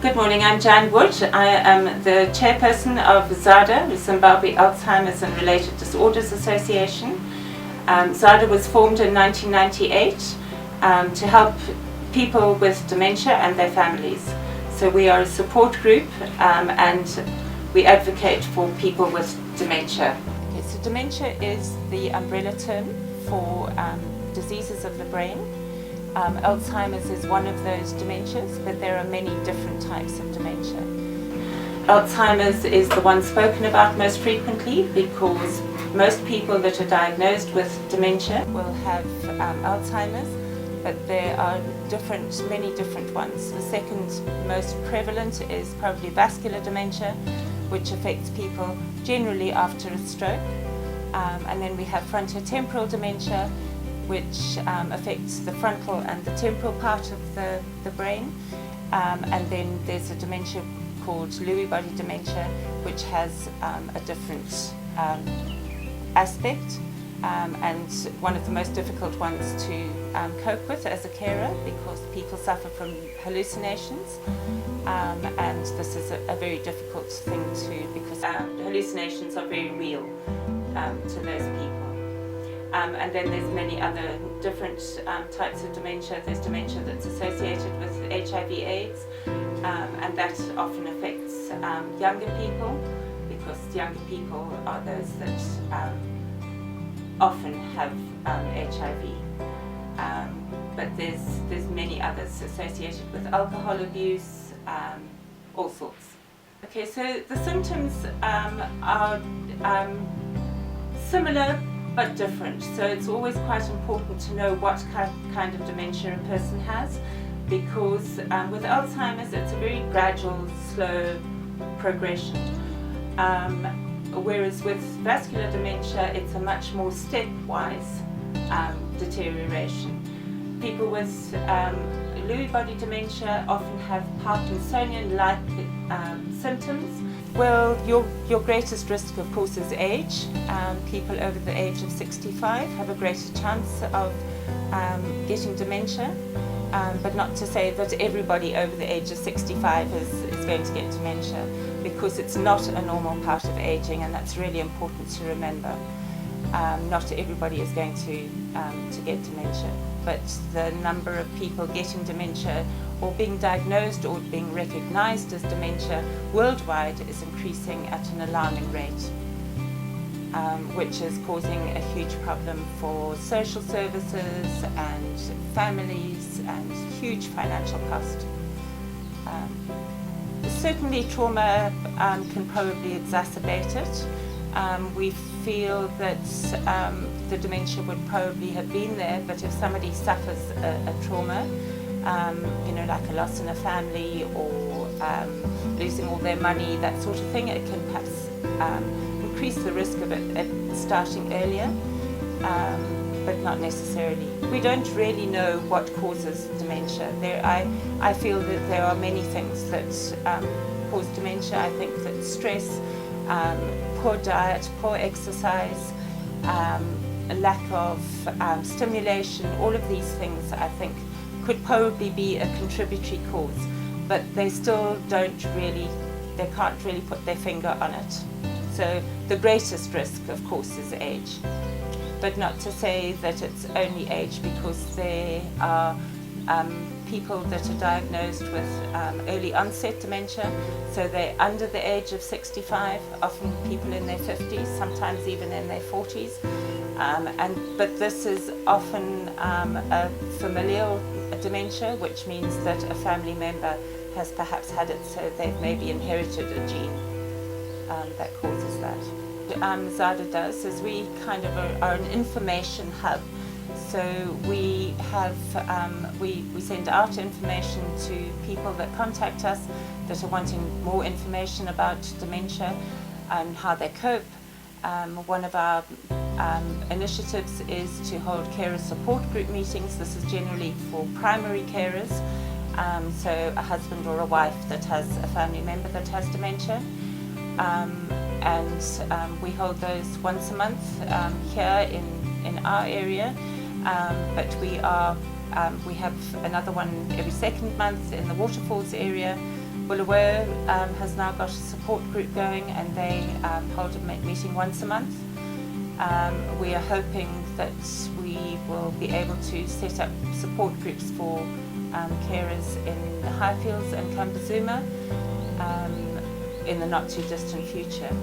Good morning, I'm Jan Wood. I am the chairperson of ZARDA, the Zimbabwe Alzheimer's and Related Disorders Association. ZARDA was formed in 1998 to help people with dementia and their families. So we are a support group and we advocate for people with dementia. Okay, so dementia is the umbrella term for diseases of the brain. Alzheimer's is one of those dementias, but there are many different types of dementia. Alzheimer's is the one spoken about most frequently because most people that are diagnosed with dementia will have Alzheimer's, but there are many different ones. The second most prevalent is probably vascular dementia, which affects people generally after a stroke. And then we have frontotemporal dementia, which affects the frontal and the temporal part of the brain. And then there's a dementia called Lewy body dementia, which has a different aspect, and one of the most difficult ones to cope with as a carer because people suffer from hallucinations, and this is a very difficult thing because hallucinations are very real to those people. And then there's many other different types of dementia. There's dementia that's associated with HIV/AIDS, and that often affects younger people because younger people are those that often have HIV. But there's many others associated with alcohol abuse, all sorts. Okay, so the symptoms are similar but different. So it's always quite important to know what kind of dementia a person has, because with Alzheimer's it's a very gradual, slow progression. Whereas with vascular dementia it's a much more stepwise deterioration. People with Lewy body dementia often have Parkinsonian-like symptoms. Well, your greatest risk, of course, is age. People over the age of 65 have a greater chance of getting dementia, but not to say that everybody over the age of 65 is going to get dementia, because it's not a normal part of aging, and that's really important to remember. Not everybody is going to get dementia, but the number of people getting dementia or being diagnosed or being recognized as dementia worldwide is increasing at an alarming rate, which is causing a huge problem for social services and families and huge financial cost. Certainly trauma can probably exacerbate it. We feel that the dementia would probably have been there, but if somebody suffers a trauma, like a loss in a family or losing all their money, that sort of thing, it can perhaps increase the risk of it starting earlier, but not necessarily. We don't really know what causes dementia. I feel that there are many things that cause dementia. I think that stress, poor diet, poor exercise, a lack of stimulation, all of these things I think could probably be a contributory cause, but they can't really put their finger on it. So the greatest risk, of course, is age, but not to say that it's only age, because there are people that are diagnosed with early onset dementia, so they're under the age of 65, often people in their 50s, sometimes even in their 40s, but this is often a familial dementia, which means that a family member has perhaps had it, so they've maybe inherited a gene that causes that. ZARDA does is we kind of are an information hub. So we have we send out information to people that contact us that are wanting more information about dementia and how they cope. One of our initiatives is to hold carer support group meetings. This is generally for primary carers, so a husband or a wife that has a family member that has dementia. And we hold those once a month here in our area. But we have another one every second month in the Waterfalls area, Bulawayo has now got a support group going, and they hold a meeting once a month. We are hoping that we will be able to set up support groups for carers in the Highfields and Kambazuma in the not too distant future.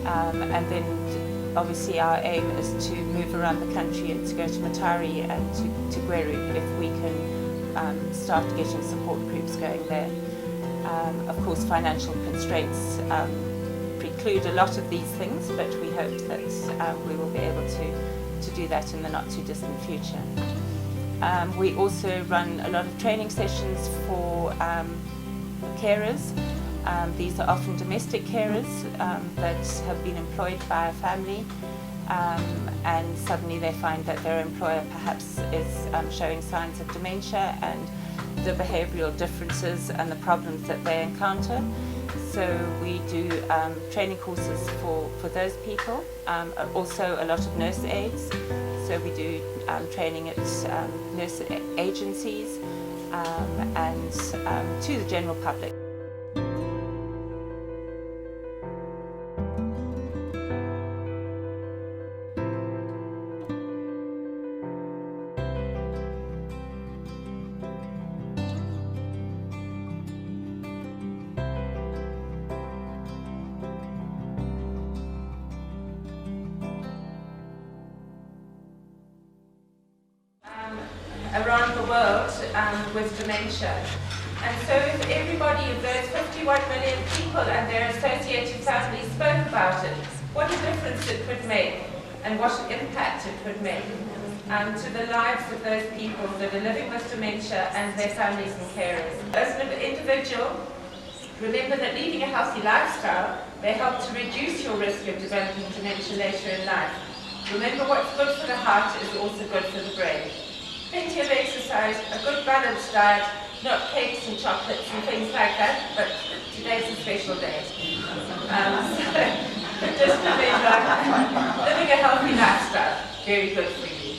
And then obviously our aim is to move around the country and to go to Matari and to Gweru if we can start getting support groups going there. Of course, financial constraints preclude a lot of these things, but we hope that we will be able to do that in the not too distant future. We also run a lot of training sessions for carers. These are often domestic carers that have been employed by a family, and suddenly they find that their employer perhaps is showing signs of dementia and the behavioural differences and the problems that they encounter. So we do training courses for those people, also a lot of nurse aides. So we do training at nurse agencies and to the general public. Around the world with dementia. And so if everybody of those 51 million people and their associated families spoke about it, what a difference it could make and what an impact it could make to the lives of those people that are living with dementia and their families and carers. As an individual, remember that leading a healthy lifestyle may help to reduce your risk of developing dementia later in life. Remember, what's good for the heart is also good for the brain. Plenty of exercise, a good balanced diet, not cakes and chocolates and things like that, but today's a special day. Just remember, living a healthy lifestyle, very good for you.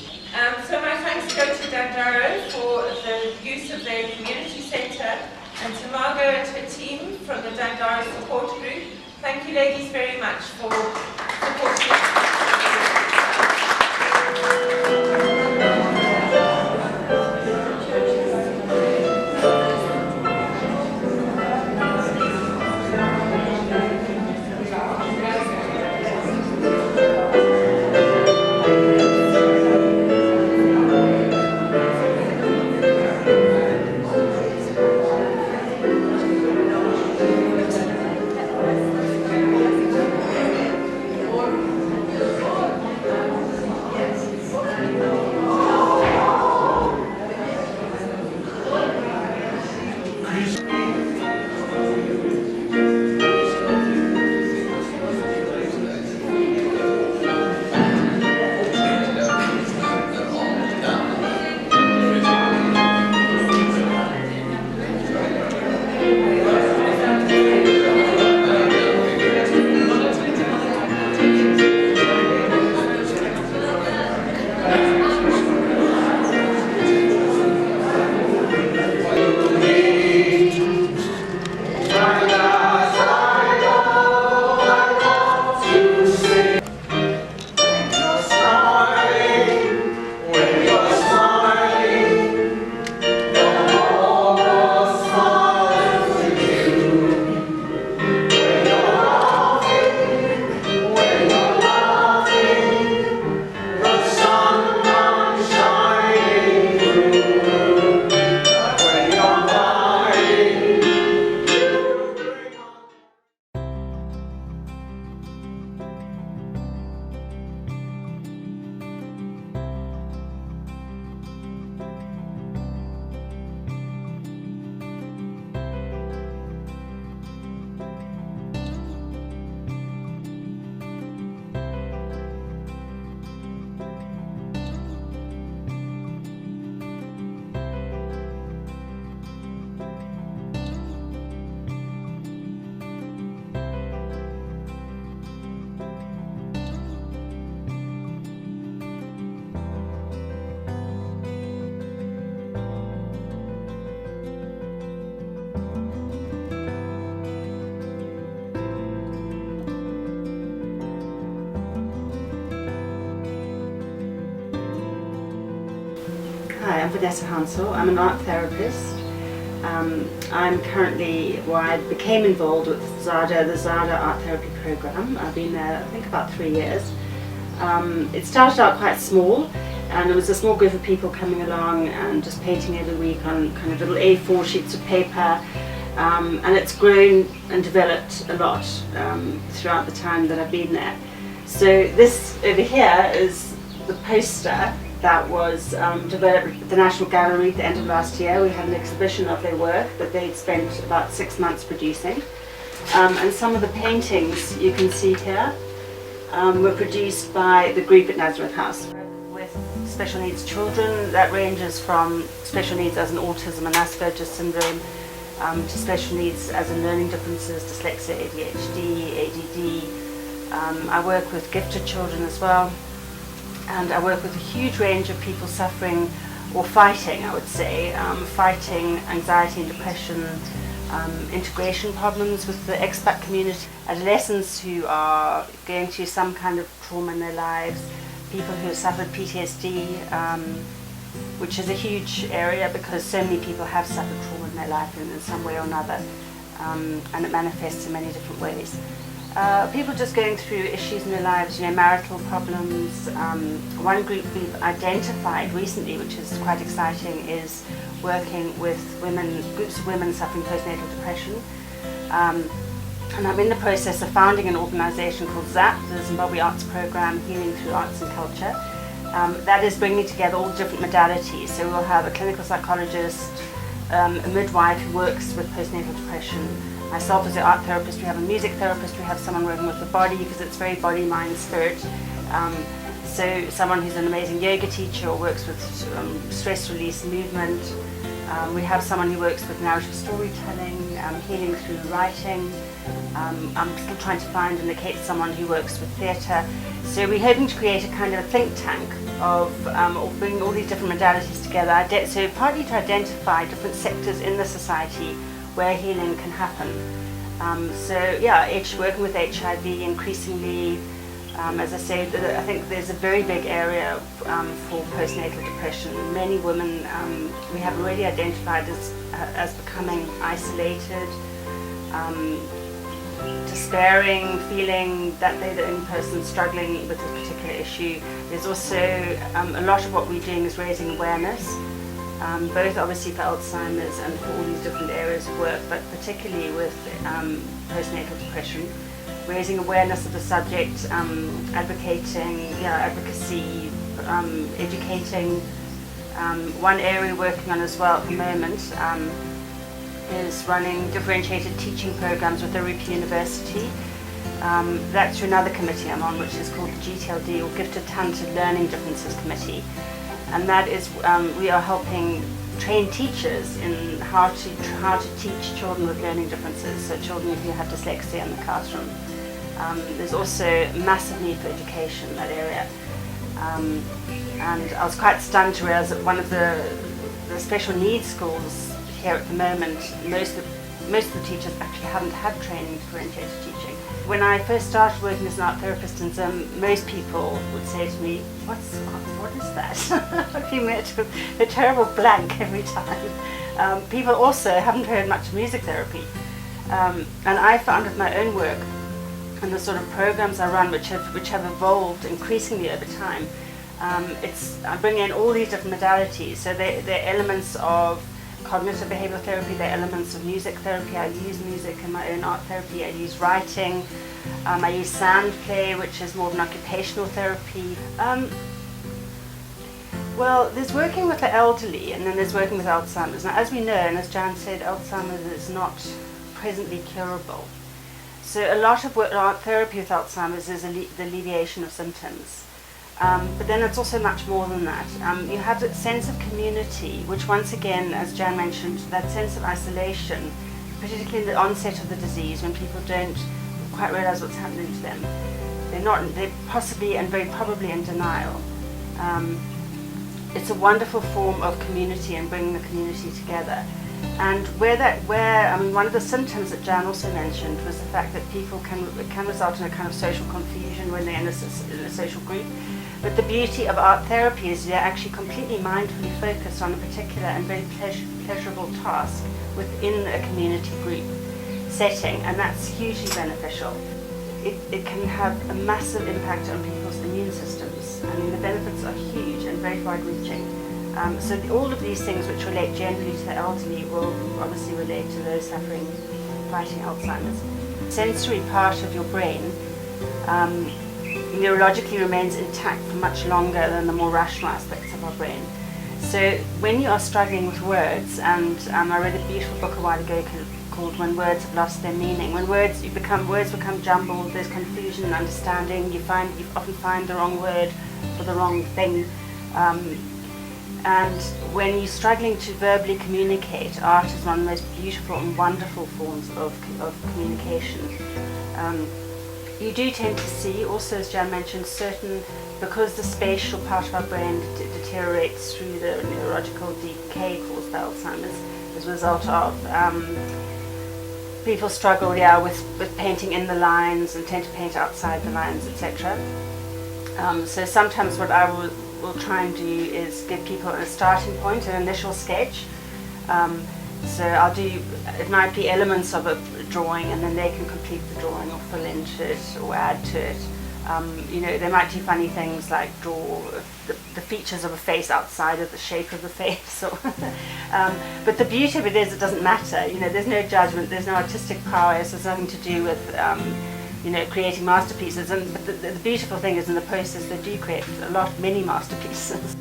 So my thanks go to Dandaro for the use of their community centre, and to Margot and her team from the Dandaro support group. Thank you ladies very much for supporting us. I'm Vanessa Hansel. I'm an art therapist. I'm currently, I became involved with ZARDA, the ZARDA Art Therapy Program. I've been there, I think, about 3 years. It started out quite small, and it was a small group of people coming along and just painting every week on kind of little A4 sheets of paper. And it's grown and developed a lot throughout the time that I've been there. So this over here is the poster that was developed at the National Gallery at the end of last year. We had an exhibition of their work that they'd spent about 6 months producing. And some of the paintings you can see here were produced by the group at Nazareth House. With special needs children, that ranges from special needs as in autism and Asperger's syndrome, to special needs as in learning differences, dyslexia, ADHD, ADD. I work with gifted children as well. And I work with a huge range of people suffering or fighting, I would say, fighting anxiety and depression, integration problems with the expat community, adolescents who are going through some kind of trauma in their lives, people who have suffered PTSD, which is a huge area because so many people have suffered trauma in their life in some way or another, and it manifests in many different ways. People just going through issues in their lives, marital problems. One group we've identified recently, which is quite exciting, is working with groups of women suffering postnatal depression. And I'm in the process of founding an organisation called ZAP, the Zimbabwe Arts Programme, Healing Through Arts and Culture. That is bringing together all different modalities. So we'll have a clinical psychologist, a midwife who works with postnatal depression, myself as an art therapist, we have a music therapist, we have someone working with the body because it's very body, mind, spirit. So someone who's an amazing yoga teacher or works with stress release, movement. We have someone who works with narrative storytelling, healing through writing. I'm still trying to find and locate someone who works with theatre. So we're hoping to create a kind of a think tank of bringing all these different modalities together. So partly to identify different sectors in the society where healing can happen. Working with HIV increasingly, as I said, I think there's a very big area for postnatal depression. Many women we have already identified as becoming isolated, despairing, feeling that they're the only person struggling with a particular issue. There's also a lot of what we're doing is raising awareness. Both obviously for Alzheimer's and for all these different areas of work, but particularly with postnatal depression, raising awareness of the subject, advocating, advocacy, educating. One area we're working on as well at the moment is running differentiated teaching programs with Arupi University. That's through another committee I'm on, which is called the GTLD, or Gifted Talented Learning Differences Committee. And that is, we are helping train teachers in how to teach children with learning differences, so children who have dyslexia in the classroom. There's also massive need for education in that area. And I was quite stunned to realize that one of the special needs schools here at the moment, most of the teachers actually haven't had training in differentiated teaching. When I first started working as an art therapist in Zim, most people would say to me, what is that? I'd be met with a terrible blank every time. People also haven't heard much of music therapy. And I found with my own work and the sort of programs I run, which have evolved increasingly over time, I bring in all these different modalities. So they're elements of cognitive behavioral therapy, there are elements of music therapy. I use music in my own art therapy. I use writing. I use sound play, which is more of an occupational therapy. Well, there's working with the elderly, and then there's working with Alzheimer's. Now, as we know, and as Jan said, Alzheimer's is not presently curable. So a lot of art therapy with Alzheimer's is the alleviation of symptoms. But then it's also much more than that. You have that sense of community, which once again, as Jan mentioned, that sense of isolation, particularly in the onset of the disease, when people don't quite realize what's happening to them. They're possibly and very probably in denial. It's a wonderful form of community and bringing the community together. And one of the symptoms that Jan also mentioned was the fact that people can result in a kind of social confusion when they're in a social group. But the beauty of art therapy is you're actually completely mindfully focused on a particular and very pleasurable task within a community group setting, and that's hugely beneficial. It can have a massive impact on people's immune systems. I mean, the benefits are huge and very wide-reaching. So all of these things which relate generally to the elderly will obviously relate to those fighting Alzheimer's. The sensory part of your brain neurologically remains intact for much longer than the more rational aspects of our brain. So when you are struggling with words, and I read a beautiful book a while ago called When Words Have Lost Their Meaning. When words become jumbled, there's confusion and understanding, you often find the wrong word for the wrong thing. And when you're struggling to verbally communicate, art is one of the most beautiful and wonderful forms of communication. You do tend to see, also as Jan mentioned, because the spatial part of our brain deteriorates through the neurological decay caused by Alzheimer's as a result of people struggle with painting in the lines and tend to paint outside the lines, etc. So sometimes what I will try and do is give people a starting point, an initial sketch. So it might be elements of a drawing, and then they can complete the drawing or fill into it or add to it. They might do funny things like draw the features of a face outside of the shape of the face. But the beauty of it is it doesn't matter. There's no judgment, there's no artistic prowess, there's nothing to do with creating masterpieces. But the beautiful thing is in the process they do create many masterpieces.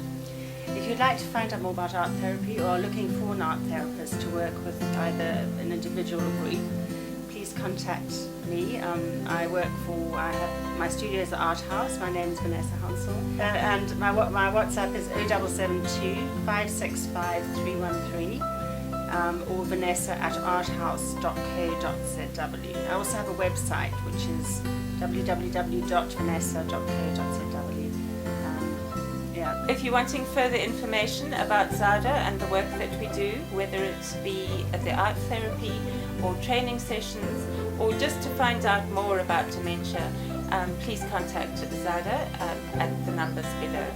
If you'd like to find out more about art therapy or are looking for an art therapist to work with either an individual or group, please contact me. I have my studio is the Art House. My name is Vanessa Hansel, and my WhatsApp is 0772 565 313, or vanessa@arthouse.co.zw. I also have a website which is www.vanessa.co.zw. If you're wanting further information about ZARDA and the work that we do, whether it be the art therapy or training sessions, or just to find out more about dementia, please contact ZARDA at the numbers below.